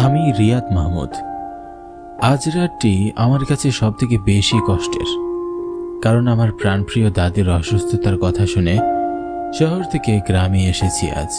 আমি রিয়াদ মাহমুদ। আজ রাতটি আমার কাছে সবথেকে বেশি কষ্টের, কারণ আমার প্রাণপ্রিয় দাদির অসুস্থতার কথা শুনে শহর থেকে গ্রামে এসেছি আজ,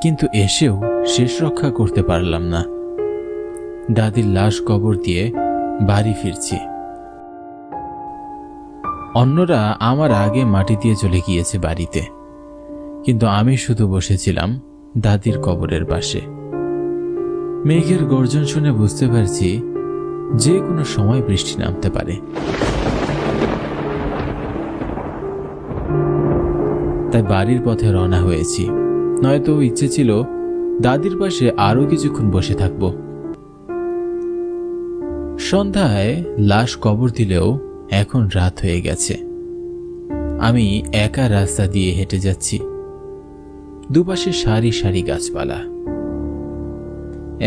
কিন্তু এসেও শেষ রক্ষা করতে পারলাম না। দাদির লাশ কবর দিয়ে বাড়ি ফিরছি। অন্যরা আমার আগে মাটি দিয়ে চলে গিয়েছে বাড়িতে, কিন্তু আমি শুধু বসেছিলাম দাদির কবরের পাশে। মেঘের গর্জন শুনে বুঝতে পারছি যে কোনো সময় বৃষ্টি নামতে পারে। তাই বাড়ির পথে রওনা হয়েছি, নয়তো ইচ্ছে ছিল দাদির পাশে আরো কিছুক্ষণ বসে থাকব। সন্ধ্যায় লাশ কবর দিলেও এখন রাত হয়ে গেছে। আমি একা রাস্তা দিয়ে হেঁটে যাচ্ছি, দুপাশে সারি সারি গাছপালা।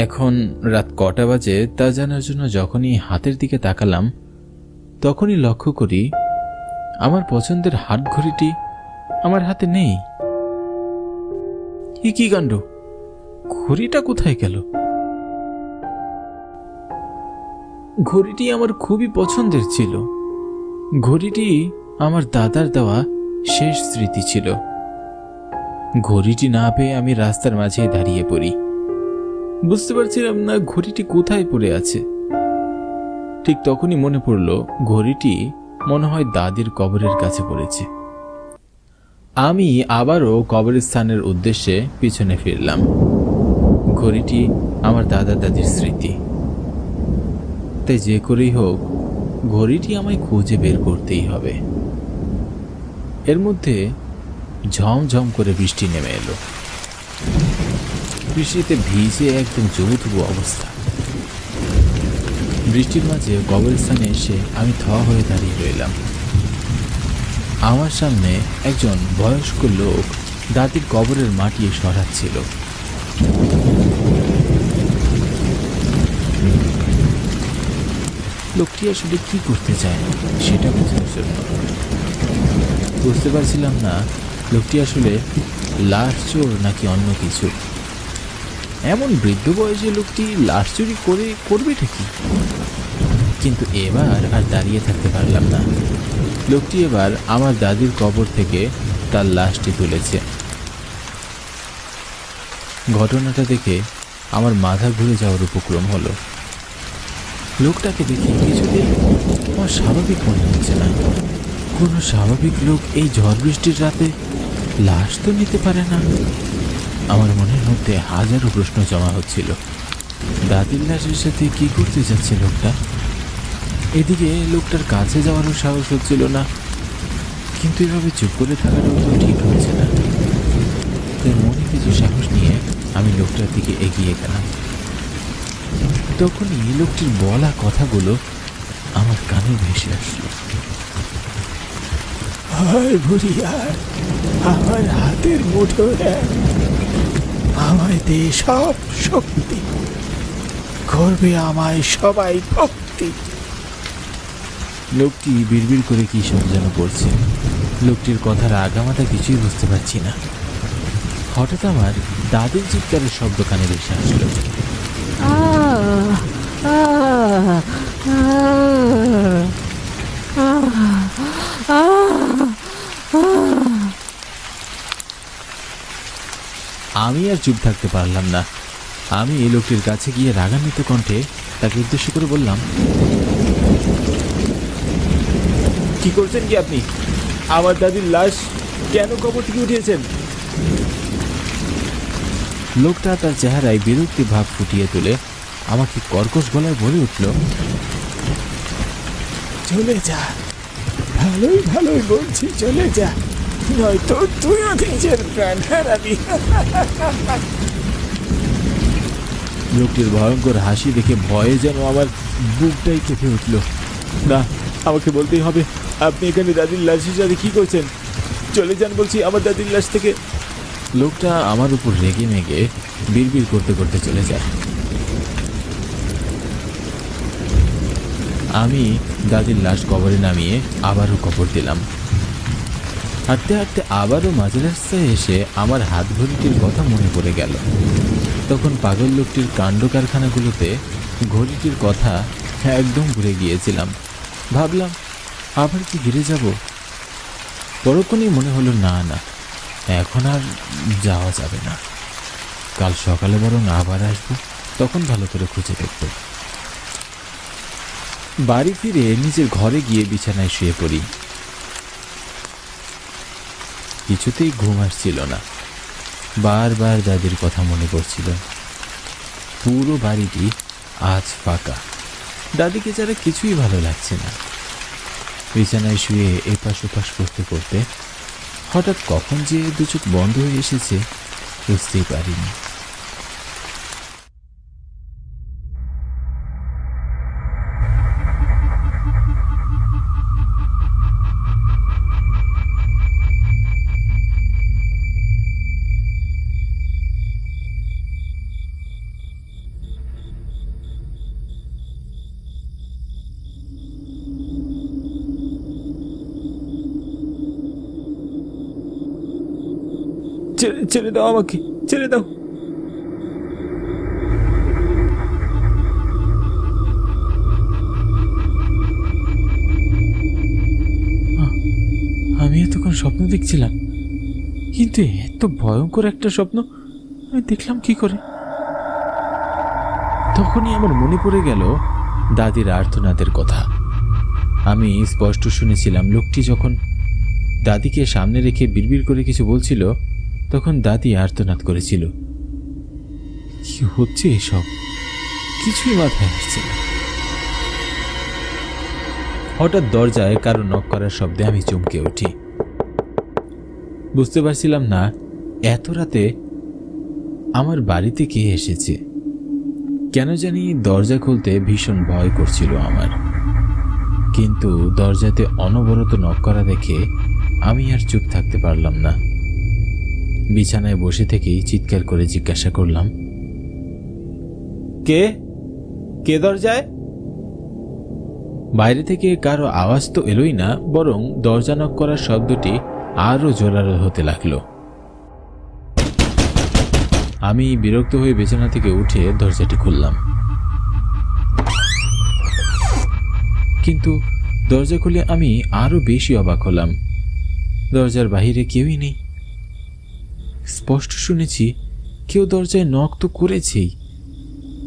এখন রাত কটা বাজে তা জানার জন্য যখনই হাতের দিকে তাকালাম, তখনই লক্ষ্য করি আমার পছন্দের হাত ঘড়িটি আমার হাতে নেই। কি কাণ্ড! ঘড়িটা কোথায় গেল? ঘড়িটি আমার খুবই পছন্দের ছিল। ঘড়িটি আমার দাদার দেওয়া শেষ স্মৃতি ছিল। ঘড়িটি না পেয়ে আমি রাস্তার মাঝে দাঁড়িয়ে পড়ি। বুঝতে পারছিলাম না ঘড়িটি কোথায় পড়ে আছে। ঠিক তখনই মনে পড়ল ঘড়িটি মনে হয় দাদির কবরের কাছে পড়েছে। আমি আবারও কবরস্থানের উদ্দেশ্যে পিছনে ফিরলাম। ঘড়িটি আমার দাদা দাদির স্মৃতি, তাই যে করেই হোক ঘড়িটি আমায় খুঁজে বের করতেই হবে। এর মধ্যে ঝমঝম করে বৃষ্টি নেমে এলো। বৃষ্টিতে ভিজে একদম জবুথবু অবস্থা। বৃষ্টির মাঝে কবরস্থানে এসে আমি থ হয়ে দাঁড়িয়ে রইলাম। আমার সামনে একজন বয়স্ক লোক দাদির কবরের মাটি সরাচ্ছিল। লোকটি আসলে কি করতে চায় সেটা বোঝার জন্য বুঝতে পারছিলাম না লোকটি আসলে লাশ চোর নাকি অন্য কিছু। এমন বৃদ্ধ বয়সে লোকটি লাশ চুরি করবেটা কি? কিন্তু এবার আর দাঁড়িয়ে থাকতে পারলাম না। লোকটি এবার আমার দাদির কবর থেকে তার লাশটি তুলেছে। ঘটনাটা দেখে আমার মাথা ঘুরে যাওয়ার উপক্রম হলো। লোকটাকে দেখে কিছুতেই আমার স্বাভাবিক মনে হচ্ছে না। কোনো স্বাভাবিক লোক এই ঝড় বৃষ্টির রাতে লাশ তো নিতে পারে না। আমার মনের মধ্যে হাজারো প্রশ্ন জমা হচ্ছিল। দাদির লাশের সাথে কি করতে যাচ্ছে লোকটা? এদিকে লোকটার কাছে যাওয়ারও সাহস হচ্ছিল না, কিন্তু এভাবে চুপ করে থাকাটাও তো ঠিক হচ্ছে না। তাই মনে কিছু সাহস নিয়ে আমি লোকটার দিকে এগিয়ে গেলাম। তখনই লোকটির বলা কথাগুলো আমার কানে ভেসে আসলো। আমার হাতের মুঠো আমায় দে সব শক্তি, করবে আমায় সবাই ভক্তি। লোকটি বিড়বিড় করে কি সব যেন করছে। লোকটির কথার আগামাথা কিছুই বুঝতে পারছি না। হঠাৎ আমার দাদির চিৎকারের শব্দ কানে ভেসে আসলো। আমি আর চুপ থাকতে পারলাম না। আমি এই লোকটির কাছে গিয়ে রাগান্বিত কণ্ঠে তাকে উদ্দেশ্য করে বললাম, কি করছেন কি আপনি? আমার দাদির লাশ কেন কবর থেকে উঠিয়েছেন? লোকটা তার চেহারায় বিরক্তি ভাব ফুটিয়ে তুলে আমাকে কর্কশ গলায় বলে উঠল, চলে যা, ভালোই বলছি, চলে যা, নয়তো তুইও নিজের প্রাণ হারাবি। লোকটির ভয়ঙ্কর হাসি দেখে ভয়ে যেন আমার বুকটাই কেঁপে উঠল। না, আমাকে বলতেই হবে, আপনি এখানে দাদির লাশের সাথে কি করছেন? চলে যান বলছি আমার দাদির লাশ থেকে। লোকটা আমার উপর রেগে মেগে বিড়বিড় করতে করতে চলে যায়। আমি দাদির লাশ কবরে নামিয়ে আবারও কবর দিলাম। হাঁটতে হাঁটতে আবারও মাঝ রাস্তায় এসে আমার হাত ঘড়িটির কথা মনে পড়ে গেল। তখন পাগল লোকটির কাণ্ড কারখানাগুলোতে ঘড়িটির কথা একদম ভুলে গিয়েছিলাম। ভাবলাম আবার কি ফিরে যাব। পরক্ষণেই মনে হলো না না, এখন আর যাওয়া যাবে না। কাল সকালে বরং আবার আসবো, তখন ভালো করে খুঁজে দেখব। বাড়ি ফিরে নিজের ঘরে গিয়ে বিছানায় শুয়ে পড়ি। কিছুতেই ঘুম আসছিল না। বারবার দাদির কথা মনে পড়ছিল। পুরো বাড়িটি আজ ফাঁকা, দাদিকে ছাড়া কিছুই ভালো লাগছে না। বিছানায় শুয়ে এপাশ ওপাশ করতে করতে হঠাৎ কখন যে দু চোখ বন্ধ হয়ে এসেছে বুঝতেই পারিনি। ছেড়ে দাও আমাকে, ছেড়ে দাও। আমি এতক্ষণ স্বপ্ন দেখছিলাম, কিন্তু এত ভয়ঙ্কর একটা স্বপ্ন আমি দেখলাম কি করে? তখনই আমার মনে পড়ে গেল দাদির আর্তনাদের কথা। আমি স্পষ্ট শুনেছিলাম লোকটি যখন দাদিকে সামনে রেখে বিড়বিড় করে কিছু বলছিল, তখন দাদি আর্তনাদ করেছিল। কি হচ্ছে এসব? কিছুই মাথায় আসছে না। হঠাৎ দরজায় কারো নক করার শব্দে আমি চমকে উঠি। বুঝতে পারছিলাম না এত রাতে আমার বাড়িতে কে এসেছে। কেন জানি দরজা খুলতে ভীষণ ভয় করছিল আমার। কিন্তু দরজাতে অনবরত নক করা দেখে আমি আর চুপ থাকতে পারলাম না। বিছানায় বসে থেকেই চিৎকার করে জিজ্ঞাসা করলাম, কে কে দরজায়? বাইরে থেকে কারো আওয়াজ তো এলোই না, বরং দরজা নক করার শব্দটি আরো জোরালো হতে লাগলো। আমি বিরক্ত হয়ে বিছানা থেকে উঠে দরজাটি খুললাম, কিন্তু দরজা খুলে আমি আরো বেশি অবাক হলাম। দরজার বাহিরে কেউই নেই। স্পষ্ট শুনেছি কেউ দরজায় নক তো করেছেই,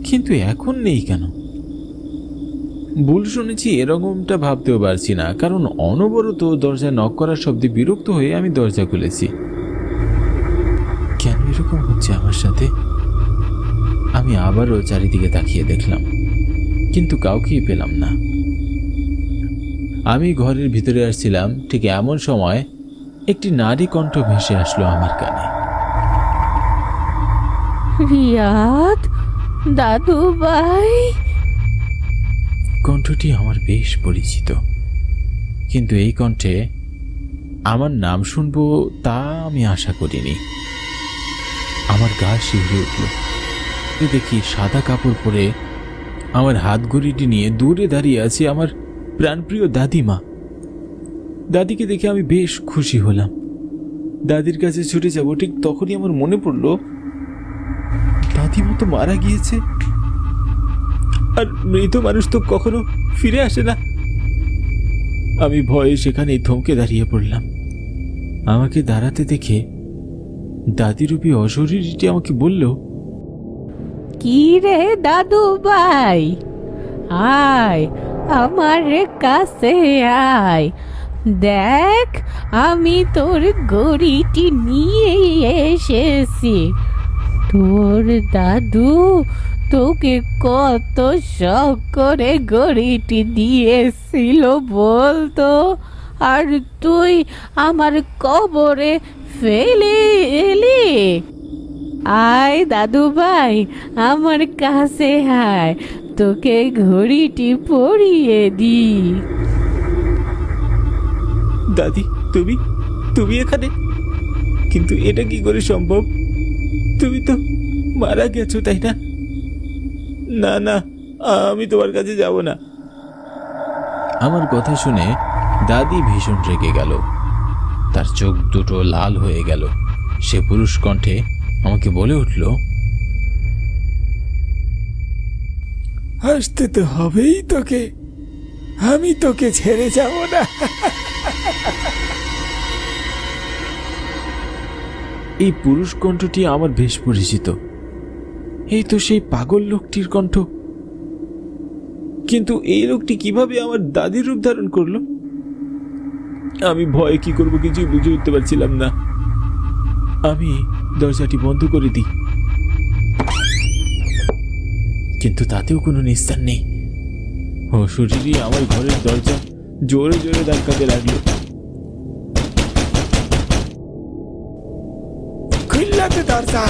কিন্তু এখন নেই কেন? ভুল শুনেছি এরকমটা ভাবতেও পারছি না, কারণ অনবরত দরজায় নক করার শব্দে বিরক্ত হয়ে আমি দরজা খুলেছি। কেন এরকম হচ্ছে আমার সাথে? আমি আবারও চারিদিকে তাকিয়ে দেখলাম, কিন্তু কাউকেই পেলাম না। আমি ঘরের ভিতরে আসছিলাম, ঠিক এমন সময় একটি নারী কণ্ঠ ভেসে আসলো আমার কানে। রিয়াদ, দাদু ভাই। কণ্ঠটি আমার বেশ পরিচিত, কিন্তু এই কণ্ঠে আমার নাম শুনবো তা আমি আশা করিনি। আমার গা শিউরে উঠল। দেখি সাদা কাপড় পরে আমার হাত ঘড়িটি নিয়ে দূরে দাঁড়িয়ে আছে আমার প্রাণপ্রিয় দাদিমা। দাদিকে দেখে আমি বেশ খুশি হলাম। দাদির কাছে ছুটে যাব, ঠিক তখনই আমার মনে পড়ল দাদিমা তো মারা গিয়েছে, আর মৃত মানুষ তো কখনো ফিরে আসে না। আমি ভয়ে সেখানেই থমকে দাঁড়িয়ে পড়লাম। আমাকে দাঁড়াতে দেখে দাদিরূপী অশরীরীটি আমাকে বলল, কি রে দাদু ভাই, আয় আমার কাছে আয়। দেখ, আমি তোর ঘড়িটি নিয়ে এসেছি। তোর দাদু তোকে কত শখ করে ঘড়িটি দিয়েছিল বলতো, আর তুই আমার কবরে ফেলে এলি। আয় দাদু ভাই, আমার কাছে আয়, তোকে ঘড়িটি পরিয়ে দি। দাদি তুমি তুমি এখানে? কিন্তু এটা কি করে সম্ভব? তুমি তো মারা গেছো, তাই না? না না, আমি তোমার কাছে যাব না। আমার কথা শুনে দাদি ভীষণ রেগে গেল। তার চোখ দুটো লাল হয়ে গেল। সে পুরুষ কণ্ঠে আমাকে বলে উঠল, আসতে তো হবেই তোকে, আমি তোকে ছেড়ে যাব না। এই পুরুষ কণ্ঠটি আমার বেশ পরিচিত। এই তো সেই পাগল লোকটির কণ্ঠ। কিন্তু এই লোকটি কিভাবে আমার দাদির রূপ ধারণ করলো? আমি ভয়ে কি করব কিছুই বুঝে উঠতে পারছিলাম না। আমি দরজাটি বন্ধ করে দিই, কিন্তু তাতেও কোনো নিস্তার নেই। অশরীরই আমার ঘরের দরজা জোরে জোরে ধাক্কাতে লাগলো। খুললাতে দরজা,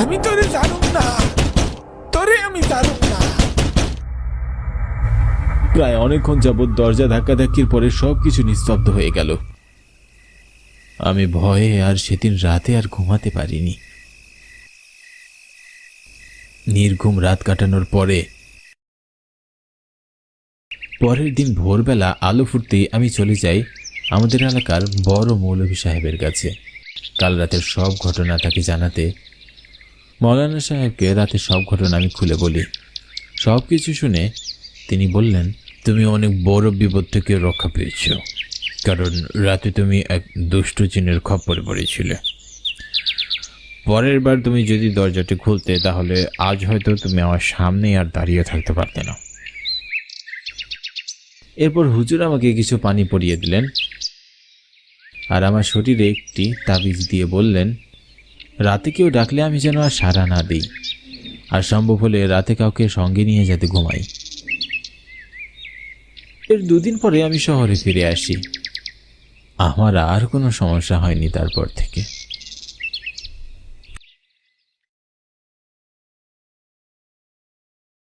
আমি তোরে জানুম না, তোরে আমি জানুম না। প্রায় অনেকক্ষণ যাবৎ দরজা ধাক্কাধাক্কির পরে সবকিছু নিস্তব্ধ হয়ে গেল। আমি ভয়ে আর সেদিন রাতে আর ঘুমাতে পারিনি। নির্ঘুম রাত কাটানোর পরের দিন ভোরবেলা আলো ফুটতেই আমি চলে যাই আমাদের এলাকার বড় মৌলভী সাহেবের কাছে কাল রাতের সব ঘটনা তাকে জানাতে। মৌলানা সাহেবকে রাতের সব ঘটনা আমি খুলে বলি। সব কিছু শুনে তিনি বললেন, তুমি অনেক বড় বিপদ থেকে রক্ষা পেয়েছ, কারণ রাতে তুমি এক দুষ্ট জিনের খপ্পরে পড়েছিলে। পরের বার তুমি যদি দরজাটি খুলতে, তাহলে আজ হয়তো তুমি আমার সামনেই আর দাঁড়িয়ে থাকতে পারতে না। এরপর হুজুর আমাকে কিছু পানি পরিয়ে দিলেন আর আমার শরীরে একটি তাবিজ দিয়ে বললেন, রাতে কেউ ডাকলে আমি যেন আর সাড়া না দিই, আর সম্ভব হলে রাতে কাউকে সঙ্গে নিয়ে যেতে ঘুমাই। এর দুদিন পরে আমি শহরে ফিরে আসি। আমার আর কোনো সমস্যা হয়নি তারপর থেকে।